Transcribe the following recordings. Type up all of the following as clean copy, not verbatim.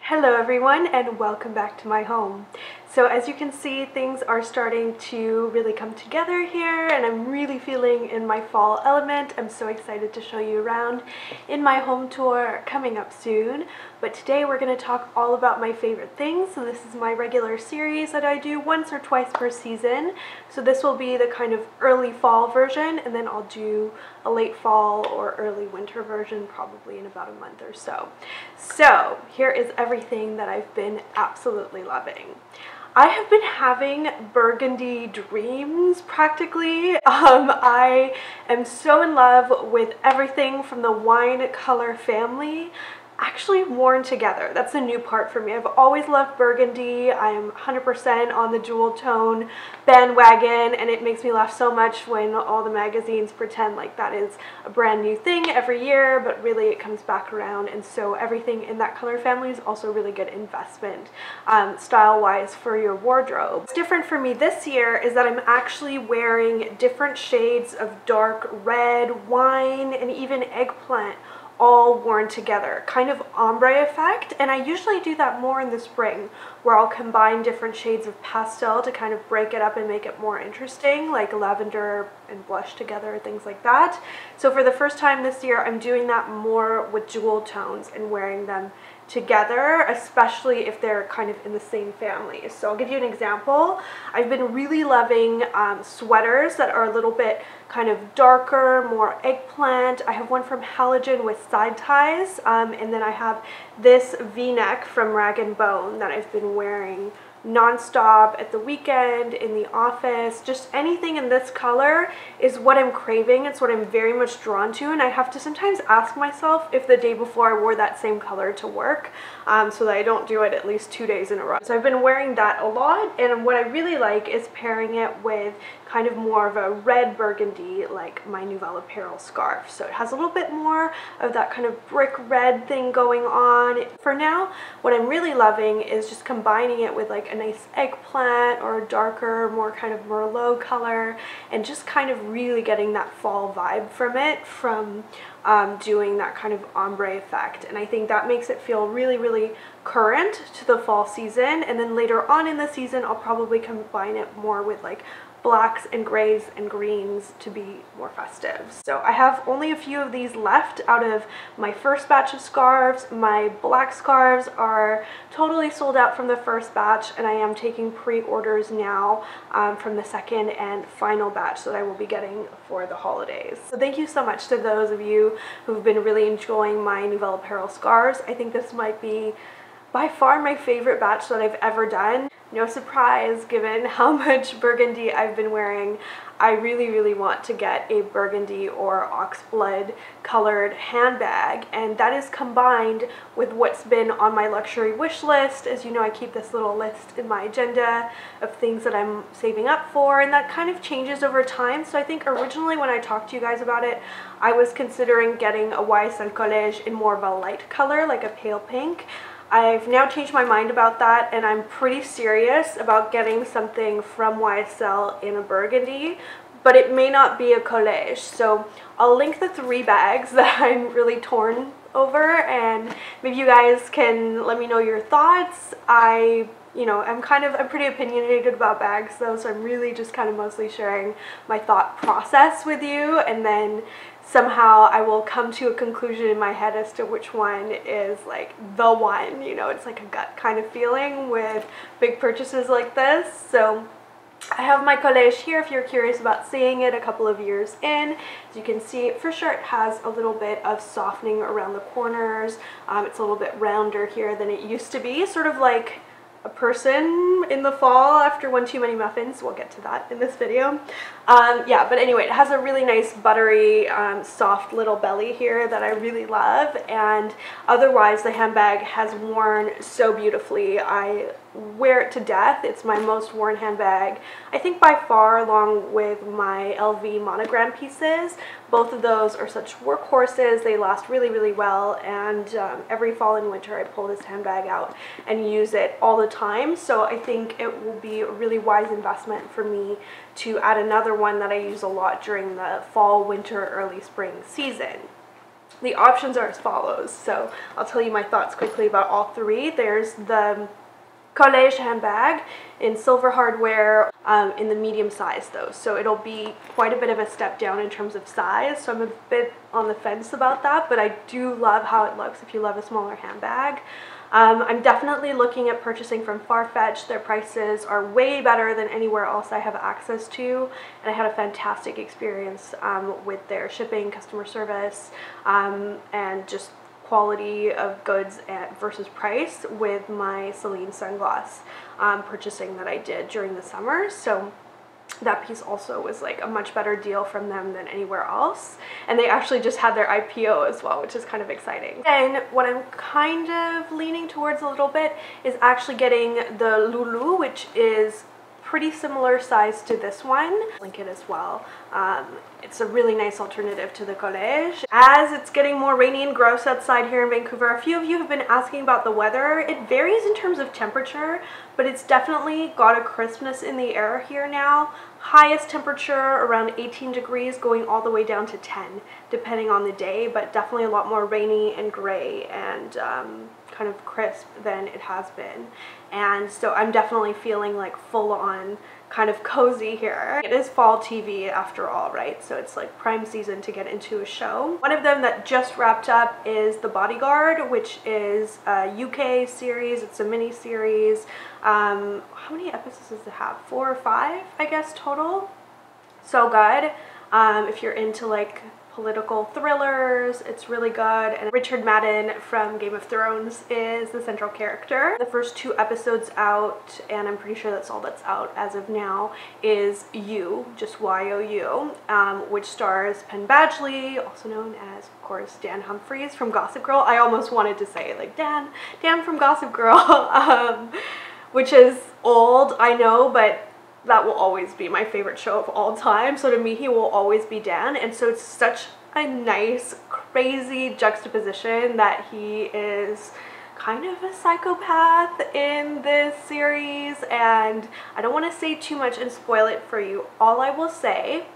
Hello everyone and welcome back to my home. So as you can see, things are starting to really come together here and I'm really feeling in my fall element. I'm so excited to show you around in my home tour coming up soon. But today we're going to talk all about my favorite things. So this is my regular series that I do once or twice per season. So this will be the kind of early fall version, and then I'll do a late fall or early winter version probably in about a month or so. So here is everything that I've been absolutely loving. I have been having burgundy dreams practically. I am so in love with everything from the wine color family actually worn together. That's a new part for me. I've always loved burgundy. I am 100% on the jewel tone bandwagon, and it makes me laugh so much when all the magazines pretend like that is a brand new thing every year, but really it comes back around. And so everything in that color family is also a really good investment style-wise for your wardrobe. What's different for me this year is that I'm actually wearing different shades of dark red, wine, and even eggplant all worn together, kind of ombre effect. And I usually do that more in the spring, where I'll combine different shades of pastel to kind of break it up and make it more interesting, like lavender and blush together, things like that. So for the first time this year, I'm doing that more with jewel tones and wearing them together, especially if they're kind of in the same family. So I'll give you an example. I've been really loving sweaters that are a little bit kind of darker, more eggplant. I have one from Halogen with side ties, and then I have this V-neck from Rag & Bone that I've been wearing non-stop at the weekend, in the office. Just anything in this color is what I'm craving. It's what I'm very much drawn to, and I have to sometimes ask myself if the day before I wore that same color to work, so that I don't do it at least 2 days in a row. So I've been wearing that a lot, and what I really like is pairing it with kind of more of a red burgundy, like my Nouvelle Apparel scarf. So it has a little bit more of that kind of brick red thing going on. For now, what I'm really loving is just combining it with like a nice eggplant or a darker, more kind of Merlot color, and just kind of really getting that fall vibe from it, from doing that kind of ombre effect. And I think that makes it feel really, really current to the fall season. And then later on in the season, I'll probably combine it more with like blacks and grays and greens to be more festive. So I have only a few of these left out of my first batch of scarves. My black scarves are totally sold out from the first batch, and I am taking pre-orders now from the second and final batch that I will be getting for the holidays. So thank you so much to those of you who've been really enjoying my Nouvelle Apparel scarves. I think this might be by far my favorite batch that I've ever done. No surprise, given how much burgundy I've been wearing. I really, really want to get a burgundy or oxblood colored handbag, and that is combined with what's been on my luxury wish list. As you know, I keep this little list in my agenda of things that I'm saving up for, and that kind of changes over time. So I think originally when I talked to you guys about it, I was considering getting a YSL Collège in more of a light color, like a pale pink. I've now changed my mind about that, and I'm pretty serious about getting something from YSL in a burgundy, but it may not be a collège. So I'll link the 3 bags that I'm really torn over, and maybe you guys can let me know your thoughts. I'm pretty opinionated about bags though, so I'm really just kind of mostly sharing my thought process with you, and then somehow I will come to a conclusion in my head as to which one is like the one. You know, it's like a gut kind of feeling with big purchases like this. So I have my collège here if you're curious about seeing it a couple of years in. As you can see, for sure it has a little bit of softening around the corners. It's a little bit rounder here than it used to be, sort of like a person in the fall after one too many muffins. We'll get to that in this video. Yeah, but anyway, it has a really nice buttery, soft little belly here that I really love, and otherwise the handbag has worn so beautifully. I wear it to death. It's my most worn handbag, I think, by far, along with my LV monogram pieces. Both of those are such workhorses. They last really, really well, and every fall and winter I pull this handbag out and use it all the time. So I think it will be a really wise investment for me to add another one that I use a lot during the fall, winter, early spring season. the options are as follows. So I'll tell you my thoughts quickly about all three. There's the collège handbag in silver hardware, in the medium size though, so it'll be quite a bit of a step down in terms of size, so I'm a bit on the fence about that, but I do love how it looks if you love a smaller handbag. I'm definitely looking at purchasing from Farfetch. Their prices are way better than anywhere else I have access to, and I had a fantastic experience with their shipping, customer service, and just quality of goods versus price with my Celine sunglass purchasing that I did during the summer. So that piece also was like a much better deal from them than anywhere else, and they actually just had their IPO as well, which is kind of exciting. And what I'm kind of leaning towards a little bit is actually getting the Lulu, which is pretty similar size to this one. Link it as well. It's a really nice alternative to the collège. As it's getting more rainy and gross outside here in Vancouver, a few of you have been asking about the weather. It varies in terms of temperature, but it's definitely got a crispness in the air here now. Highest temperature around 18 degrees going all the way down to 10 depending on the day, but definitely a lot more rainy and gray and kind of crisp than it has been. And so I'm definitely feeling like full on kind of cozy here. It is fall TV after all, right? So it's like prime season to get into a show. One of them that just wrapped up is the Bodyguard, which is a UK series. It's a mini series. How many episodes does it have? 4 or 5, I guess, total. So good. If you're into like political thrillers, it's really good. And Richard Madden from Game of Thrones is the central character. The first 2 episodes out, and I'm pretty sure that's all that's out as of now, is You, just Y-O-U, which stars Penn Badgley, also known as, of course, Dan Humphries from Gossip Girl. I almost wanted to say like Dan from Gossip Girl, which is old, I know, but that will always be my favorite show of all time. So to me, he will always be Dan. And so it's such a nice, crazy juxtaposition that he is kind of a psychopath in this series. And I don't want to say too much and spoil it for you. All I will say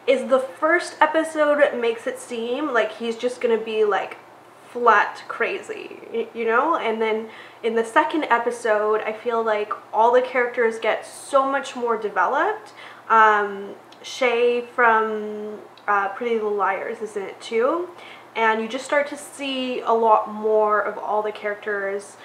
is the first episode makes it seem like he's just going to be like flat crazy, you know? And then in the second episode, I feel like all the characters get so much more developed. Shay from Pretty Little Liars is in it too, and you just start to see a lot more of all the characters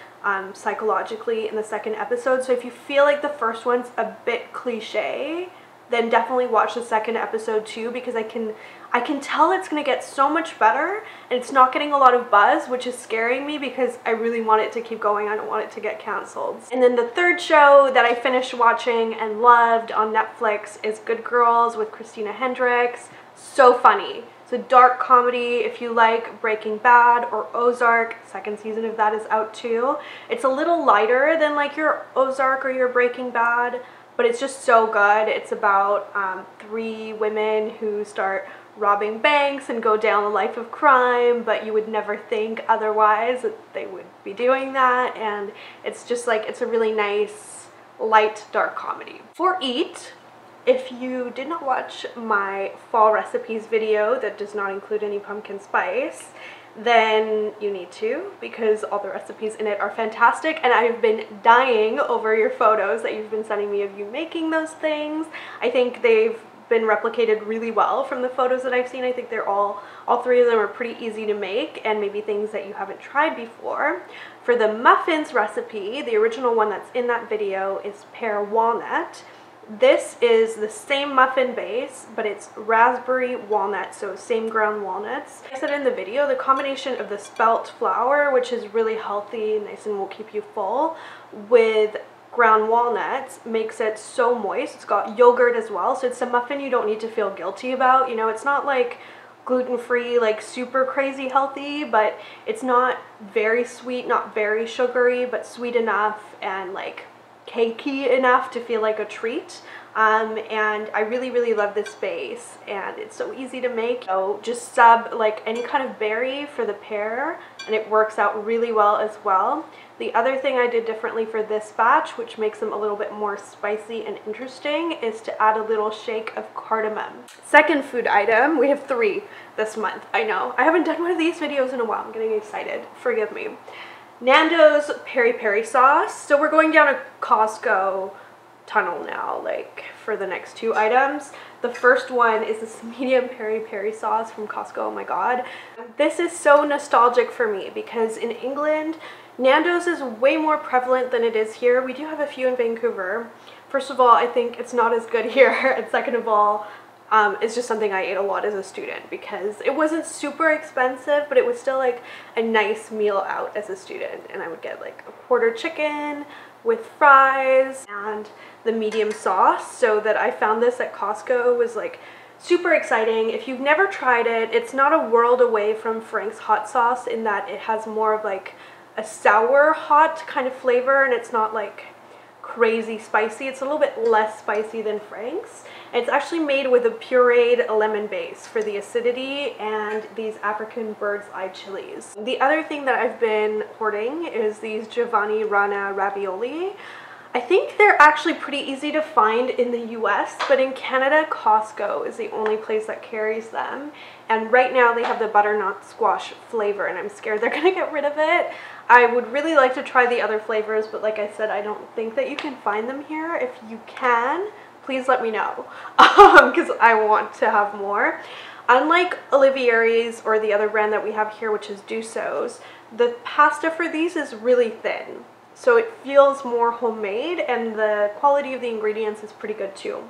psychologically in the second episode. So if you feel like the first one's a bit cliche, then definitely watch the second episode too, because I can tell it's going to get so much better, and it's not getting a lot of buzz, which is scaring me because I really want it to keep going. I don't want it to get canceled. And then the third show that I finished watching and loved on Netflix is Good Girls with Christina Hendricks. So funny. It's a dark comedy. If you like Breaking Bad or Ozark, second season of that is out too. It's a little lighter than like your Ozark or your Breaking Bad, but it's just so good. It's about 3 women who start robbing banks and go down the life of crime, but you would never think otherwise that they would be doing that. And it's just like, it's a really nice, light, dark comedy. For Eat, if you did not watch my fall recipes video that does not include any pumpkin spice, then you need to, because all the recipes in it are fantastic, and I've been dying over your photos that you've been sending me of you making those things. I think they've been replicated really well from the photos that I've seen. I think they're all 3 of them are pretty easy to make, and maybe things that you haven't tried before. For the muffins recipe, the original one that's in that video is pear walnut. This is the same muffin base, but it's raspberry walnut, so same ground walnuts. Like I said in the video, the combination of the spelt flour, which is really healthy, nice, and will keep you full, with ground walnuts makes it so moist. It's got yogurt as well, so it's a muffin you don't need to feel guilty about. You know, it's not like gluten-free, like super crazy healthy, but it's not very sweet, not very sugary, but sweet enough and like cakey enough to feel like a treat. And I really love this base, and it's so easy to make. So just sub like any kind of berry for the pear, and it works out really well as well. The other thing I did differently for this batch, which makes them a little bit more spicy and interesting, is to add a little shake of cardamom. Second food item, we have 3 this month. I know, I haven't done one of these videos in a while. I'm getting excited, forgive me. Nando's peri peri sauce. So we're going down a Costco tunnel now, like for the next 2 items. The first one is this medium peri peri sauce from Costco. Oh my god, this is so nostalgic for me because in England Nando's is way more prevalent than it is here. We do have a few in Vancouver. First of all, I think it's not as good here, and second of all, it's just something I ate a lot as a student because it wasn't super expensive, but it was still like a nice meal out as a student, and I would get like a quarter chicken with fries and the medium sauce. So that I found this at Costco was like super exciting. If you've never tried it, it's not a world away from Frank's hot sauce in that it has more of like a sour hot kind of flavor, and it's not like crazy spicy. It's a little bit less spicy than Frank's. And it's actually made with a pureed lemon base for the acidity and these African bird's eye chilies. The other thing that I've been hoarding is these Giovanni Rana ravioli. I think they're actually pretty easy to find in the US, but in Canada, Costco is the only place that carries them. And right now they have the butternut squash flavor, and I'm scared they're gonna get rid of it. I would really like to try the other flavors, but like I said, I don't think that you can find them here. If you can, please let me know, because I want to have more. Unlike Olivieri's or the other brand that we have here, which is Dusso's, the pasta for these is really thin. So it feels more homemade, and the quality of the ingredients is pretty good too.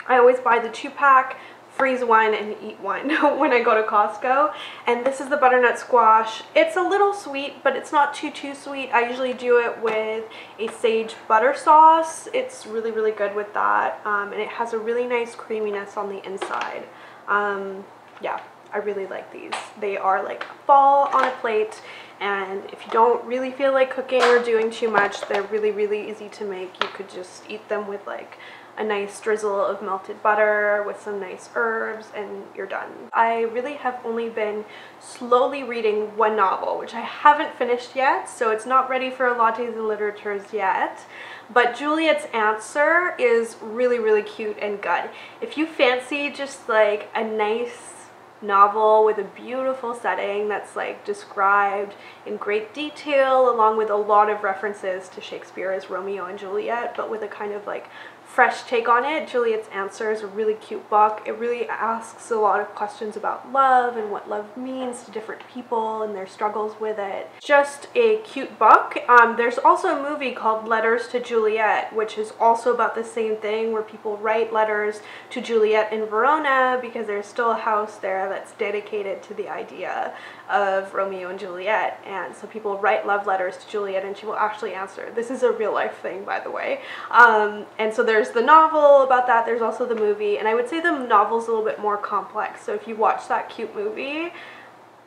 I always buy the 2-pack, freeze one and eat one when I go to Costco. And this is the butternut squash. It's a little sweet, but it's not too sweet. I usually do it with a sage butter sauce. It's really good with that, and it has a really nice creaminess on the inside. Yeah, I really like these. They are like fall on a plate, and if you don't really feel like cooking or doing too much, they're really easy to make. You could just eat them with like a nice drizzle of melted butter with some nice herbs, and you're done. I really have only been slowly reading one novel, which I haven't finished yet, so it's not ready for lattes and literatures yet. But Juliet's Answer is really cute and good. If you fancy just like a nice novel with a beautiful setting that's like described in great detail, along with a lot of references to Shakespeare's Romeo and Juliet, but with a kind of like fresh take on it, Juliet's Answer is a really cute book. It really asks a lot of questions about love and what love means to different people and their struggles with it. Just a cute book. There's also a movie called Letters to Juliet, which is also about the same thing, where people write letters to Juliet in Verona because there's still a house there that's dedicated to the idea of Romeo and Juliet, and so people write love letters to Juliet and she will actually answer. This is a real life thing, by the way. And so there's the novel about that, there's also the movie, and I would say the novel's a little bit more complex. So if you watch that cute movie,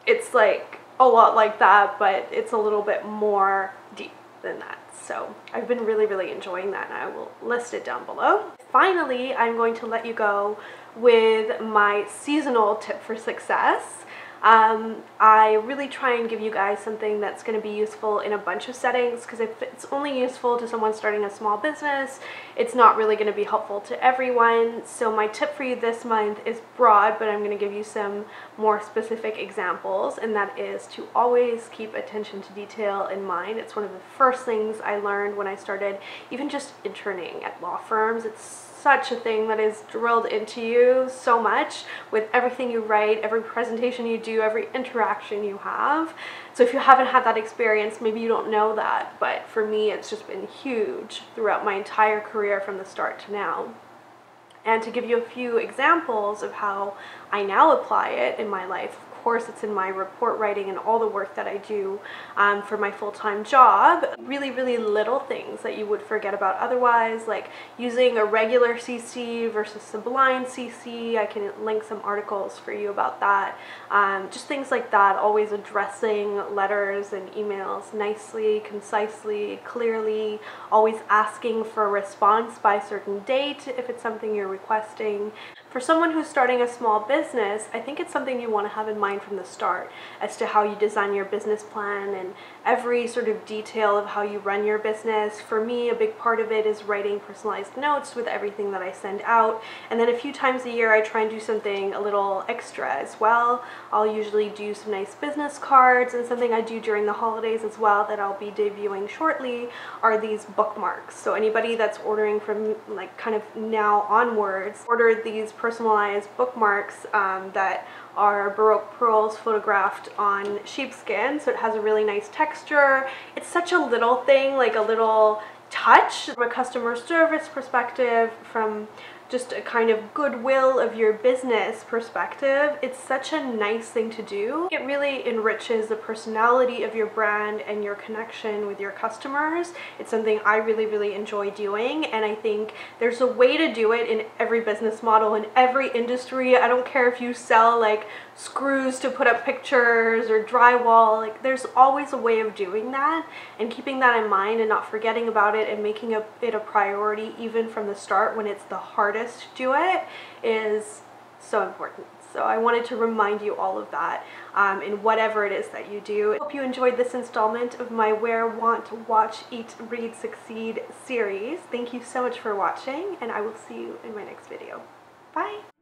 it's like a lot like that, but it's a little bit more deep than that. So I've been really enjoying that, and I will list it down below. Finally, I'm going to let you go with my seasonal tip for success. I really try and give you guys something that's going to be useful in a bunch of settings, because if it's only useful to someone starting a small business, it's not really going to be helpful to everyone. So my tip for you this month is broad, but I'm going to give you some more specific examples, and that is to always keep attention to detail in mind. It's one of the first things I learned when I started even just interning at law firms. It's such a thing that is drilled into you so much with everything you write, every presentation you do, every interaction you have. So if you haven't had that experience, maybe you don't know that, but for me it's just been huge throughout my entire career from the start to now. And to give you a few examples of how I now apply it in my life, of course it's in my report writing and all the work that I do for my full-time job. Really, really little things that you would forget about otherwise, like using a regular CC versus a blind CC. I can link some articles for you about that. Just things like that, always addressing letters and emails nicely, concisely, clearly, always asking for a response by a certain date if it's something you're requesting. For someone who's starting a small business, I think it's something you want to have in mind from the start as to how you design your business plan and every sort of detail of how you run your business. For me, a big part of it is writing personalized notes with everything that I send out, and then a few times a year I try and do something a little extra as well. I'll usually do some nice business cards, and something I do during the holidays as well that I'll be debuting shortly are these bookmarks. So anybody that's ordering from like kind of now onwards, order these personalized bookmarks that are Baroque pearls photographed on sheepskin, so it has a really nice texture. It's such a little thing, like a little touch from a customer service perspective, from just a kind of goodwill of your business perspective. It's such a nice thing to do. It really enriches the personality of your brand and your connection with your customers. It's something I really, really enjoy doing, and I think there's a way to do it in every business model, in every industry. I don't care if you sell like screws to put up pictures or drywall, like there's always a way of doing that, and keeping that in mind and not forgetting about it and making it a priority even from the start when it's the hardest to do it is so important. So I wanted to remind you all of that in whatever it is that you do. I hope you enjoyed this installment of my Wear, Want, Watch, Eat, Read, Succeed series. Thank you so much for watching, and I will see you in my next video. Bye!